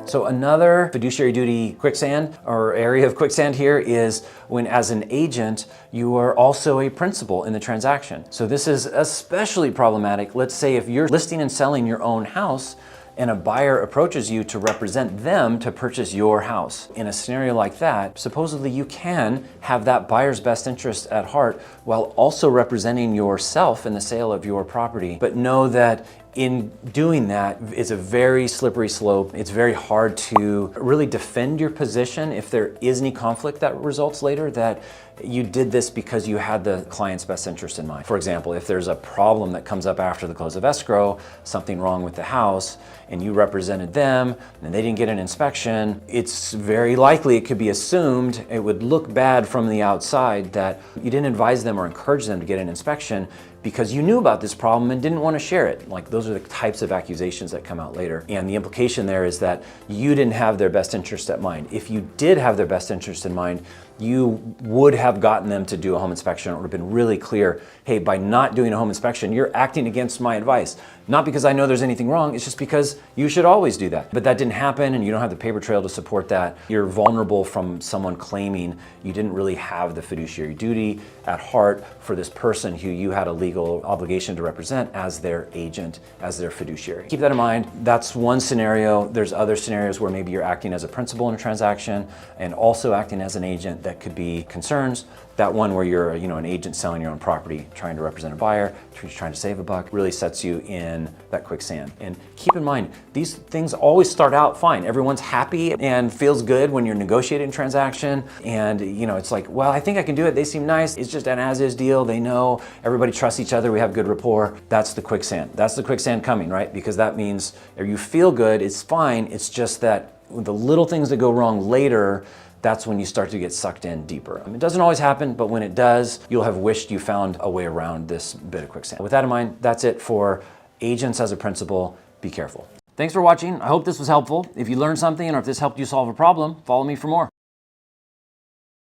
So another fiduciary duty quicksand or area of quicksand here is when as an agent, you are also a principal in the transaction. So this is especially problematic. Let's say if you're listing and selling your own house and a buyer approaches you to represent them to purchase your house. In a scenario like that, supposedly you can have that buyer's best interest at heart while also representing yourself in the sale of your property. But know that in doing that, it's a very slippery slope. It's very hard to really defend your position if there is any conflict that results later, that you did this because you had the client's best interest in mind. For example, if there's a problem that comes up after the close of escrow, something wrong with the house, and you represented them and they didn't get an inspection, it's very likely it could be assumed, it would look bad from the outside that you didn't advise them or encourage them to get an inspection because you knew about this problem and didn't want to share it. Like, those are the types of accusations that come out later. And the implication there is that you didn't have their best interest at mind. If you did have their best interest in mind, you would have gotten them to do a home inspection. It would have been really clear, hey, by not doing a home inspection, you're acting against my advice. Not because I know there's anything wrong, it's just because you should always do that. But that didn't happen and you don't have the paper trail to support that. You're vulnerable from someone claiming you didn't really have the fiduciary duty at heart for this person who you had a legal obligation to represent as their agent, as their fiduciary. Keep that in mind. That's one scenario. There's other scenarios where maybe you're acting as a principal in a transaction and also acting as an agent. That could be concerns. That one where you're an agent selling your own property, trying to represent a buyer, trying to save a buck, really sets you in that quicksand. And keep in mind, these things always start out fine. Everyone's happy and feels good when you're negotiating a transaction. And it's like, well, I think I can do it. They seem nice. It's just an as-is deal. They know, everybody trusts each other. We have good rapport. That's the quicksand. That's the quicksand coming, right? Because that means if you feel good, it's fine. It's just that the little things that go wrong later, that's when you start to get sucked in deeper. It doesn't always happen, but when it does, you'll have wished you found a way around this bit of quicksand. With that in mind, that's it for agents as a principal. Be careful. Thanks for watching. I hope this was helpful. If you learned something or if this helped you solve a problem, follow me for more.